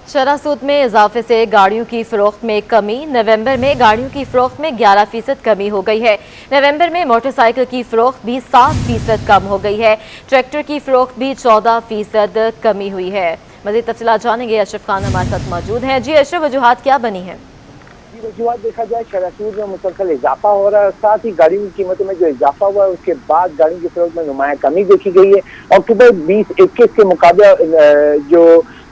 शरह सूद में इजाफे से गाड़ियों की फरोख्त में कमी। नवंबर में गाड़ियों की फरोख्त में 11% कमी हो गई है। नवंबर में मोटरसाइकिल की फरोख्त भी 7% कम हो गई है। ट्रैक्टर की फरोख्त भी 14% कमी हुई है। मज़ीद तफसीलात जानेंगे, अशरफ खान हमारे साथ मौजूद हैं। जी अशरफ, वजूहात क्या बनी है? वजूहात देखा जाए, शरह सूद में मुसलसल इजाफा हो रहा है, साथ ही गाड़ियों की कीमतों में जो इजाफा हुआ है उसके बाद गाड़ियों की फरोख्त में नुमाया कमी देखी गई है। अक्टूबर 2021 के मुकाबले जो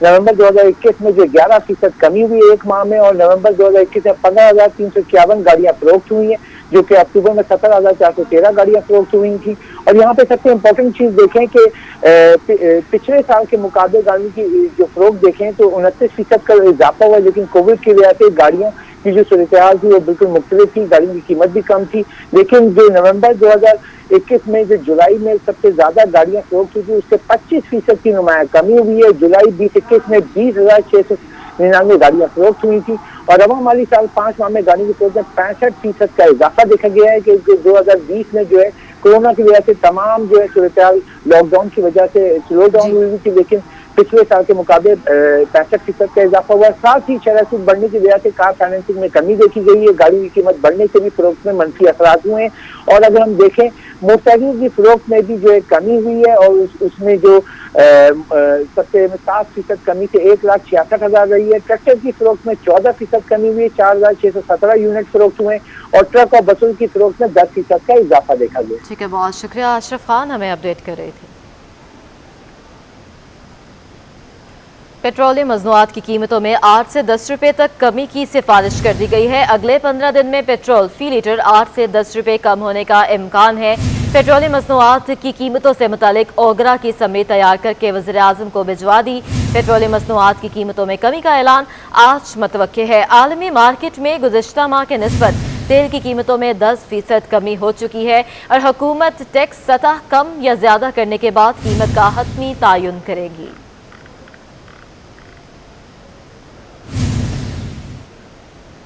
नवंबर 2021 में जो 11% कमी हुई है एक माह में, और नवंबर 2021 में 15,351 गाड़ियां फरोख्त हुई हैं, जो कि अक्टूबर में 17,413 गाड़ियां फरोख्त हुई थी। और यहाँ पे सबसे इम्पोर्टेंट चीज देखें कि पिछले साल के मुकाबले गाड़ियों की जो फरोख्त देखें तो 29% का इजाफा हुआ, लेकिन कोविड की वजह से गाड़ियों की जो सूरत-ए-हाल थी वो बिल्कुल मुख्तलिफ थी, गाड़ियों की कीमत भी कम थी। लेकिन जो नवंबर 2021 में जो जुलाई में सबसे ज्यादा गाड़ियां फरोख्त हुई थी उससे 25% की नुमाया कमी हुई है। जुलाई 2021 में 20,699 गाड़ियां फरोख्त हुई थी, और रवा माली साल 5 माह में गाड़ियों की फरोख्त में 65% का इजाफा देखा गया है। कि 2020 में जो है कोरोना की वजह से तमाम जो है सूरत-ए-हाल लॉकडाउन की वजह से स्लो डाउन हुई थी, लेकिन पिछले साल के मुकाबले 65% का इजाफा हुआ। साथ ही शरह सूद बढ़ने की वजह से कार फाइनेंसिंग में कमी देखी गई है। गाड़ी की कीमत बढ़ने से भी फरोख्त में मनफी असरात हुए हैं। और अगर हम देखें मोटरसाइकिल की फरोख्त में भी जो है कमी हुई है, और उसमें जो सबसे 7% कमी से 1,66,000 रही है। ट्रैक्टर की फरोख्त में 14% कमी हुई है, 4,617 यूनिट फरोख्त हुए, और ट्रक और बसों की फरोख्त में 10% का इजाफा देखा गया। ठीक है, बहुत शुक्रिया अशरफ खान, हमें अपडेट कर रहे थे। पेट्रोलियम मज़नूआत की कीमतों में 8 से 10 रुपए तक कमी की सिफारिश कर दी गई है। अगले 15 दिन में पेट्रोल फी लीटर 8 से 10 रुपए कम होने का इम्कान है। पेट्रोलियम मज़नूआत की कीमतों से मुतालिक ओगरा की समेत तैयार करके वज़ीर आज़म को भिजवा दी। पेट्रोलियम मज़नूआत की कीमतों में कमी का ऐलान आज मतवक्के है। आलमी मार्केट में गुज़िश्ता माह के निस्बत तेल की कीमतों में 10% कमी हो चुकी है, और हुकूमत टैक्स सतह कम या ज़्यादा करने के बाद कीमत का हतमी तयन करेगी।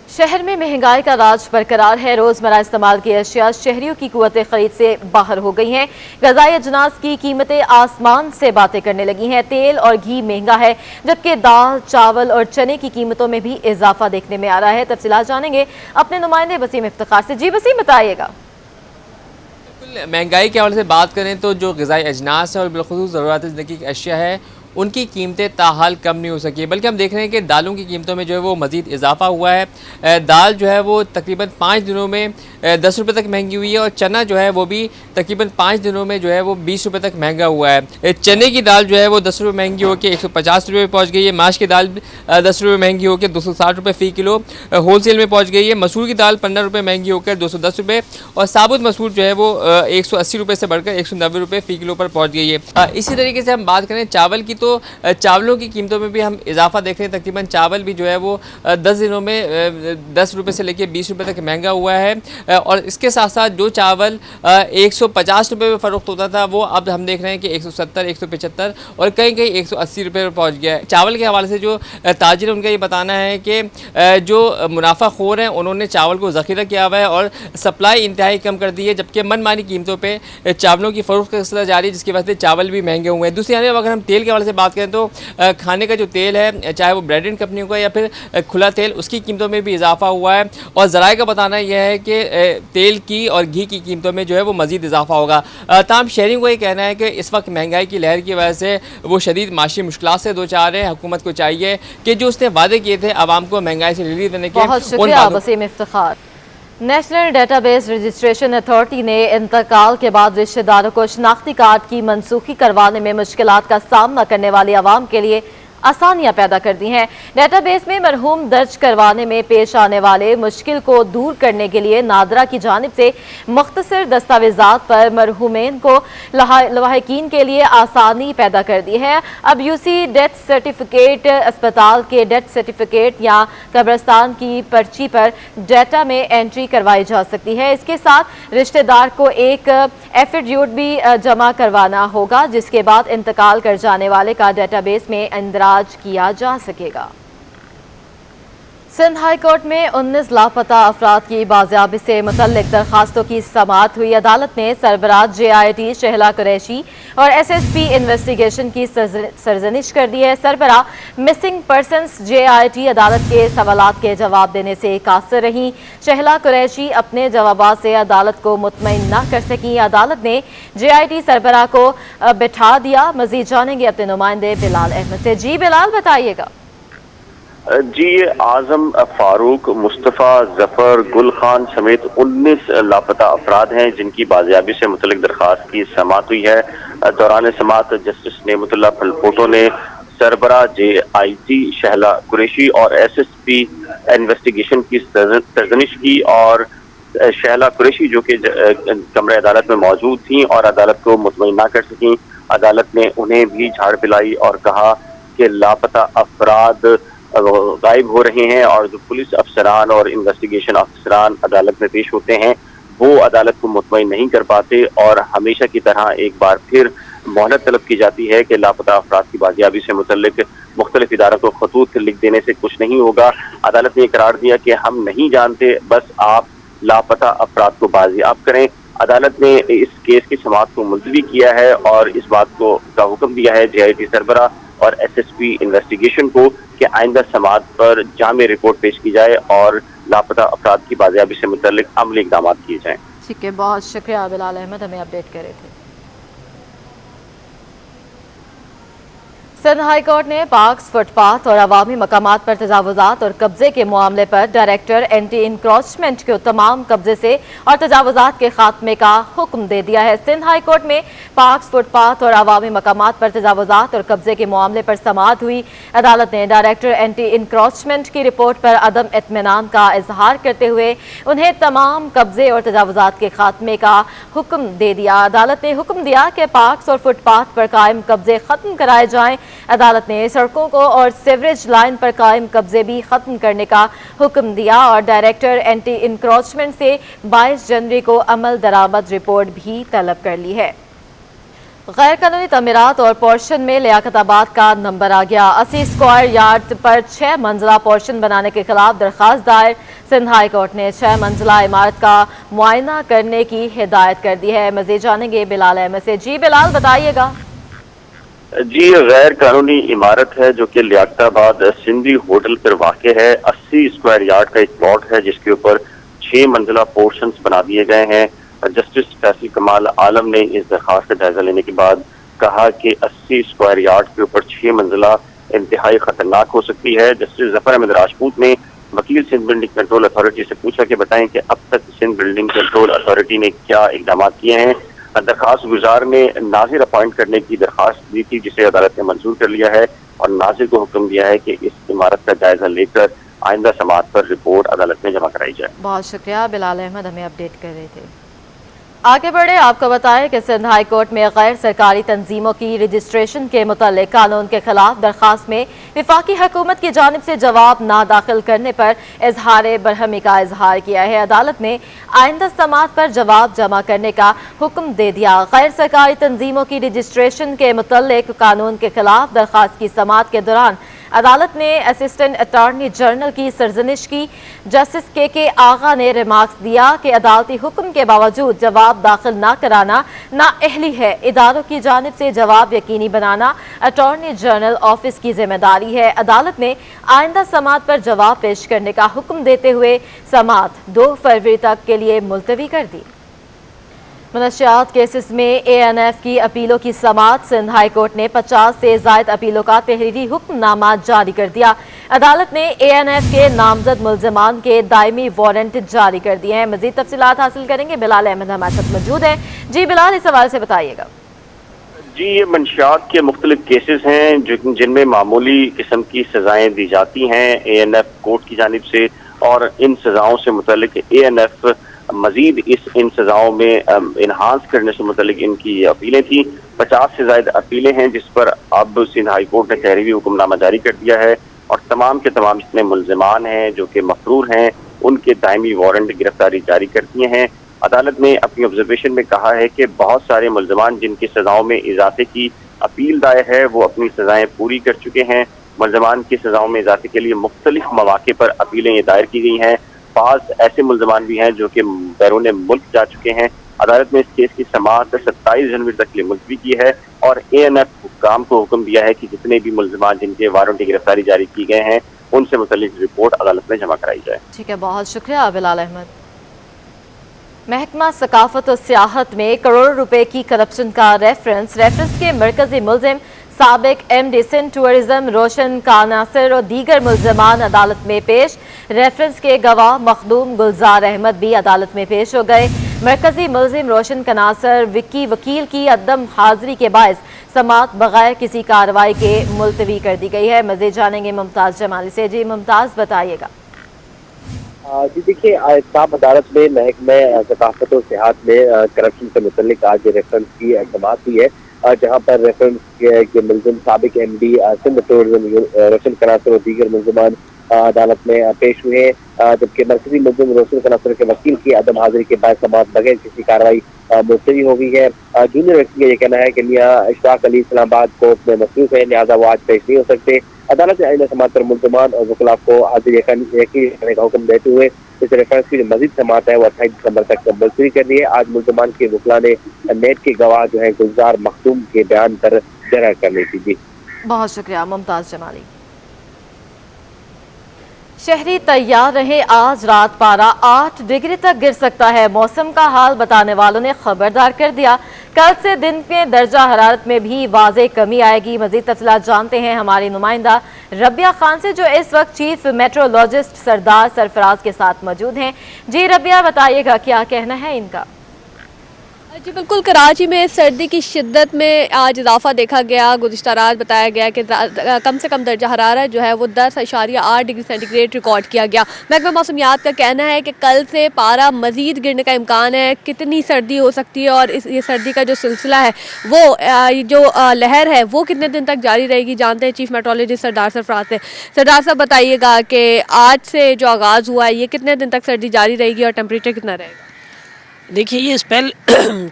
शहर में महंगाई का राज बरकरार है। रोजमर्रा इस्तेमाल की अशिया शहरियों की कुव्वत खरीद से बाहर हो गई हैं। ग़िज़ाई अजनास की कीमतें आसमान से बातें करने लगी हैं। तेल और घी महंगा है, जबकि दाल, चावल और चने की कीमतों में भी इजाफा देखने में आ रहा है। तफसीलात जानेंगे अपने नुमाइंदे वसीम इफ्तिखार से। जी वसीम, बताइएगा। महंगाई के हवाले से बात करें तो जो ग़िज़ाई अजनास है और बिलख़ुसूस ज़रूरत ज़िंदगी की अशिया है, उनकी कीमतें ताहाल कम नहीं हो सकी, बल्कि हम देख रहे हैं कि दालों की कीमतों में जो है वो मज़ीद इजाफा हुआ है। दाल जो है वो तकरीबन 5 दिनों में 10 रुपये तक महंगी हुई है, और चना जो है वो भी तकरीबन 5 दिनों में जो है वो 20 रुपये तक महंगा हुआ है। चने की दाल जो है वो 10 रुपये महंगी होकर 150 रुपये पहुँच गई है। माश की दाल 10 रुपये महंगी होकर 260 रुपये फ़ी किलो होल सेल में पहुँच गई है। मसूर की दाल 15 रुपये महंगी होकर 210 रुपये, और साबुत मसूर जो है वो 180 रुपये से बढ़कर 190 रुपये फ़ी किलो पर पहुँच गई है। इसी तरीके से हम बात करें चावल की, तो चावलों की कीमतों में भी हम इजाफा देख रहे हैं। तकरीबन चावल भी जो है वो 10 दिनों में 10 रुपये से लेकर 20 रुपये तक महंगा हुआ है। और इसके साथ साथ जो चावल 150 रुपये में फ़रोख्त होता था, वो अब हम देख रहे हैं कि 170, 175 और कहीं कहीं 180 रुपये पर पहुँच गया है। चावल के हवाले से जो ताजिर है उनका ये बताना है कि जो मुनाफाखोर हैं उन्होंने चावल को ज़ख़ीरा किया हुआ है और सप्लाई इंतहाई कम कर दी है, जबकि मनमानी कीमतों पर चावलों की फ़रोख्त का सिलसिला जारी है, जिसकी वजह से चावल भी महंगे हुए हैं। दूसरी जानब अगर हम तेल के हवाले से बात करें तो खाने का जो तेल है, चाहे वो ब्रांडेड कंपनियों का या फिर खुला तेल, उसकी कीमतों में भी इजाफा हुआ है। और ज़राए का बताना यह है कि तेल की और घी की कीमतों में जो है वो मज़ीद इजाफा होगा। तमाम शहरियों को ये कहना है कि इस वक्त महंगाई की लहर की वजह से वो शदीद माशी मुश्किलात से दो चार हैं। हुकूमत को चाहिए कि जो उसने वादे किए थे आवाम को महंगाई से रिलीफ देने के, बहुत शुक्रिया Waseem Iftikhar. National database registration authority ने इंतकाल के बाद रिश्तेदारों को शनाख्ती कार्ड की मनसूखी करवाने में मुश्किलात का सामना करने वाली आवाम के लिए आसानियां पैदा कर दी हैं। डेटाबेस में मरहूम दर्ज करवाने में पेश आने वाले मुश्किल को दूर करने के लिए नादरा की जानिब से मुख्तसर दस्तावेजात पर मरहूमैन को लवाहिकीन के लिए आसानी पैदा कर दी है। अब यूसी डेथ सर्टिफिकेट, अस्पताल के डेथ सर्टिफिकेट या कब्रिस्तान की पर्ची पर डेटा में एंट्री करवाई जा सकती है। इसके साथ रिश्तेदार को एक एफिडेविट भी जमा करवाना होगा, जिसके बाद इंतकाल कर जाने वाले का डेटाबेस में इंदराज किया जा सकेगा। सिंध हाई कोर्ट में 19 लापता अफराद की बाजियाबी से मुतल्लिक दरखास्तों की समाअत हुई। अदालत ने सरबराह JIT शहला कुरैशी और SSP इन्वेस्टिगेशन की सरजनिश कर दी है। सरबराह मिसिंग पर्सन्स JIT अदालत के सवालात के जवाब देने से कासिर रहीं। शहला कुरैशी अपने जवाबात से अदालत को मुतमईन न कर सकी। अदालत ने JIT सरबराह को बिठा दिया। मजीद जानेंगे अपने नुमाइंदे बिलाल अहमद से। जी बिलाल, बताइएगा। जी, आजम फारूक, मुस्तफ़ा, जफर, गुल खान समेत 19 लापता अफराद हैं जिनकी बाजियाबी से मुतल्लिक दरखास्त की समाअत हुई है। दौरान समाअत जस्टिस नेमतुल्लाह फलपोटो ने सरबराह JIT शहला कुरैशी और SSP इन्वेस्टिगेशन की सरजनिश की और शहला कुरैशी जो कि कमरे अदालत में मौजूद थीं और अदालत को मुतमईन ना कर सकीं, अदालत ने उन्हें भी झाड़ पिलाई और कहा कि लापता अफराद गायब हो रहे हैं और जो पुलिस अफसरान और इन्वेस्टिगेशन अफसरान अदालत में पेश होते हैं वो अदालत को मुतमईन नहीं कर पाते और हमेशा की तरह एक बार फिर मोहलत तलब की जाती है कि लापता अफराद की बाजियाबी से मुतल्लिक मुख्तलिफ इदारों को खतूत लिख देने से कुछ नहीं होगा। अदालत ने करार दिया कि हम नहीं जानते, बस आप लापता अफराद को बाजियाब करें। अदालत ने इस केस की समाअत को मुलतवी किया है और इस बात का हुक्म दिया है JIT सरबराह और SSP इन्वेस्टिगेशन को कि आइंदा समाअत पर जामे रिपोर्ट पेश की जाए और लापता अफराद की बाजियाबी से मुतल्लिक अमली इक़दाम किए जाएं। ठीक है, बहुत शुक्रिया बिलाल अहमद, हमें अपडेट कर रहे थे। सिंध हाई कोर्ट ने पार्क्स, फुटपाथ और अवामी मकामात पर तजावुजात और कब्जे के मामले पर डायरेक्टर एंटी इंक्रोचमेंट को तमाम कब्जे से और तजावुजात के खात्मे का हुक्म दे दिया है। सिंध हाई कोर्ट में पार्क्स, फुटपाथ और अवामी मकामात पर तजावुजात और कब्जे के मामले पर समाअत हुई। अदालत ने डायरेक्टर एंटी इंक्रोचमेंट की रिपोर्ट पर अदम इत्मीनान का इजहार करते हुए उन्हें तमाम कब्जे और तजावुजात के खात्मे का हुक्म दे दिया। अदालत ने हुक्म दिया कि पार्क्स और फुटपाथ पर कायम कब्जे खत्म कराए जाएं। अदालत ने सड़कों को और सीवरेज लाइन पर कायम कब्जे भी खत्म करने का हुक्म दिया और डायरेक्टर एंटी इंक्रोचमेंट से 22 जनवरी को अमल दरामद रिपोर्ट भी तलब कर ली है। गैर कानूनी तमीरात और पोर्शन में लियाकताबाद का नंबर आ गया। 80 स्क्वायर यार्ड पर 6 मंजिला पोर्शन बनाने के खिलाफ दरखास्त दायर। सिंध हाई कोर्ट ने 6 मंजिला इमारत का मुआयना करने की हिदायत कर दी है। मजीद जानेंगे बिलाल अहमद से। जी बिलाल, बताइएगा। जी, गैर कानूनी इमारत है जो कि लियाकताबाद सिंधी होटल पर वाक़ है। 80 स्क्वायर यार्ड का एक प्लॉट है जिसके ऊपर 6 मंजिला पोर्शंस बना दिए गए हैं। जस्टिस फैसल कमाल आलम ने इस दरखास्त का जायजा लेने के बाद कहा कि 80 स्क्वायर यार्ड के ऊपर 6 मंजिला इंतहाई खतरनाक हो सकती है। जस्टिस जफर अहमद राजपूत ने वकील सिंध बिल्डिंग कंट्रोल अथॉरिटी से पूछा कि बताएं कि अब तक सिंध बिल्डिंग कंट्रोल अथॉरिटी ने क्या इकदाम किए हैं। दरखास्त गुजार ने नाजिर अपॉइंट करने की दरखास्त दी थी जिसे अदालत ने मंजूर कर लिया है और नाजिर को हुक्म दिया है कि इस इमारत का जायजा लेकर आइंदा समाअत पर रिपोर्ट अदालत में जमा कराई जाए। बहुत शुक्रिया बिलाल अहमद, हमें अपडेट कर रहे थे। आगे बढ़े, आपको बताएं कि सिंध हाई कोर्ट में गैर सरकारी तंजीमों की रजिस्ट्रेशन के मुतालिक कानून के खिलाफ दरखास्त में विफाकी हुकूमत की जानिब से जवाब ना दाखिल करने पर इजहार बरहमी का इजहार किया है। अदालत ने आइंदा समाअत पर जवाब जमा करने का हुक्म दे दिया। गैर सरकारी तंजीमों की रजिस्ट्रेशन के मुतालिक कानून के खिलाफ दरखास्त की समाअत के दौरान अदालत ने असिस्टेंट अटॉर्नी जनरल की सरजनिश की। जस्टिस के आगा ने रिमार्क्स दिया कि अदालती हुक्म के बावजूद जवाब दाखिल न कराना नाअहली है। इदारों की जानिब से जवाब यकीनी बनाना अटॉर्नी जनरल ऑफिस की जिम्मेदारी है। अदालत ने आइंदा समाअत पर जवाब पेश करने का हुक्म देते हुए समाअत 2 फरवरी तक के लिए मुलतवी कर दी। मनशियात केसेस में ANF की अपीलों की समाअत। सिंध हाई कोर्ट ने 50 से ज़ायद अपीलों का तहरीरी हुक्मनामा जारी कर दिया। अदालत ने ANF के नामजद मुल्ज़िमान के दायमी वारंट जारी कर दिए हैं। मज़ीद तफसीलात हासिल करेंगे, बिलाल अहमद हमारे साथ मौजूद हैं। जी बिलाल, इस हवाले से बताइएगा। जी, ये मनशियात के मुख्तलिफ केसेस हैं जिनमें मामूली किस्म की सजाएं दी जाती हैं ANF कोर्ट की जानिब से और इन सजाओं से मुतल्लिक ANF मजीद इन सजाओं में इन्हांस करने से मुतल्लिक इनकी अपीलें थी। 50 से ज़ायद अपीलें हैं जिस पर अब सिंध हाई कोर्ट ने तहरीरी हुक्मनामा जारी कर दिया है और तमाम के तमाम जितने मुल्ज़िमान हैं जो कि मफरूर हैं उनके दायमी वारंट गिरफ्तारी जारी कर दिए हैं। अदालत ने अपनी ऑब्जर्वेशन में कहा है कि बहुत सारे मुल्ज़िमान जिनकी सजाओं में इजाफे की अपील दायर है वो अपनी सजाएं पूरी कर चुके हैं मुलजमान की सजाओं में इजाफे के लिए मुख्तलिफ मौके पर अपीलें दائر की गई हैं। बाज़ ऐसे मुलजमान भी हैं जो कि बैरून मुल्क जा चुके हैं। अदालत ने इस केस की समाअत 27 जनवरी तक के लिए मुलतवी की है और ANF हुक्काम को हुक्म दिया है कि जितने भी मुलजमान जिनके वारंटी गिरफ्तारी जारी की गए हैं उनसे मुतल्लिक रिपोर्ट अदालत में जमा कराई जाए। ठीक है, बहुत शुक्रिया बिलाल अहमद। महकमा सकाफत और सियाहत में करोड़ों रुपए की करप्शन का रेफरेंस के मरकजी मुलजिम साबिक MD सिंध टूरिज्म रोशन कानासर और दीगर मुलजमान अदालत में पेश। रेफरेंस के गवाह मखदूम गुलजार अहमद भी अदालत में पेश हो गए। मरकजी मुलजिम रोशन कानासर विक्की वकील की अदम हाजिरी के बायस समाअत बगैर किसी कार्रवाई के मुलतवी कर दी गई है। मज़ीद जानेंगे मुमताज़ जमाली से। जी मुमताज़, बताइएगा। जी देखिए, साहब अदालत में महकमे सकाफत और सियाहत में करप्शन से मुतल्लिक आज रेफरेंस की समाअत हुई है, जहाँ पर रेफरेंस के मुलजिम साबिक MD सिंध टूरिज्म रोशन कानासर और दीगर मुलजमान अदालत में पेश हुए हैं, जबकि मरकजी मुलजिम रोशन कानासर के वकील की अदम हाजिरी के बाद समाअत बगैर किसी कार्रवाई मुलतवी हो गई है। जूनियर वकील का ये कहना है कि मियां इशफाक अली इस्लामाबाद कोर्ट में मसरूफ है, लिहाजा वो आज पेश नहीं हो सकते। अदालत ने आइंदा समाअत पर मुलजमान और वकला को हाजिर यकीनी करने का हुक्म देते हुए इस रेफरेंस की जो मजीद समाअत है वो 28 दिसंबर तक मुलतवी कर दी है। आज मुलजमान के वकला ने नेट के गवाह जो है गुलजार मखदूम के बयान पर जरा कर ली थी। जी बहुत शुक्रिया मुमताज़ जमाली। शहरी तैयार रहे, आज रात पारा 8 डिग्री तक गिर सकता है। मौसम का हाल बताने वालों ने खबरदार कर दिया, कल से दिन के दर्जा हरारत में भी वाज़े कमी आएगी। मज़ीद तफसीलात जानते हैं हमारी नुमाइंदा रबिया खान से, जो इस वक्त चीफ मेट्रोलॉजिस्ट सरदार सरफराज के साथ मौजूद हैं। जी रबिया, बताइएगा क्या कहना है इनका। जी बिल्कुल, कराची में सर्दी की शिद्दत में आज इजाफा देखा गया। गुज़िश्ता रात बताया गया कि कम से कम दर्जा हरारत जो है वो 10.8 डिग्री सेंटीग्रेड रिकॉर्ड किया गया। महकमा मौसमियात का कहना है कि कल से पारा मज़ीद गिरने का इम्कान है। कितनी सर्दी हो सकती है और ये सर्दी का जो सिलसिला है वो जो लहर है वो कितने दिन तक जारी रहेगी, जानते हैं चीफ मेट्रोलॉजिस्ट सरदार सरफराज से। सरदार साहब, बताइएगा कि आज से जो आगाज़ हुआ है ये कितने दिन तक सर्दी जारी रहेगी और टेम्परेचर कितना रहेगा? देखिए, ये स्पेल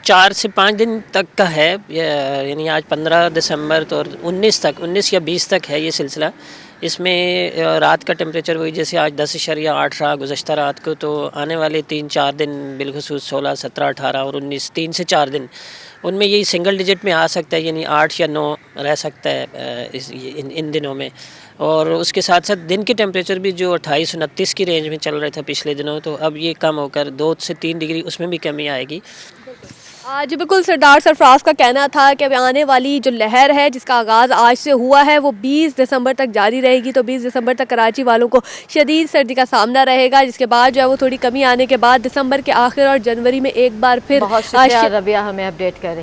4 से 5 दिन तक का है, यानी आज 15 दिसंबर तो 19 या 20 तक है ये सिलसिला। इसमें रात का टेम्परेचर वही जैसे आज 10.8 रहा गुज़श्ता रात को, तो आने वाले 3-4 दिन बिलखुसूस 16, 17, 18 और 19, 3 से 4 दिन उनमें यही सिंगल डिजिट में आ सकता है, यानी 8 या 9 रह सकता है इन दिनों में। और उसके साथ साथ दिन के टेम्परेचर भी जो 28-29 की रेंज में चल रहे थे पिछले दिनों, तो अब ये कम होकर 2 से 3 डिग्री उसमें भी कमी आएगी। जी बिल्कुल, सरदार सरफराज का कहना था कि अब आने वाली जो लहर है जिसका आगाज़ आज से हुआ है वो 20 दिसंबर तक जारी रहेगी। तो 20 दिसंबर तक कराची वालों को शदीद सर्दी का सामना रहेगा, जिसके बाद जो है वो थोड़ी कमी आने के बाद दिसंबर के आखिर और जनवरी में एक बार फिर। बहुत शुक्रिया रबिया, हमें अपडेट कर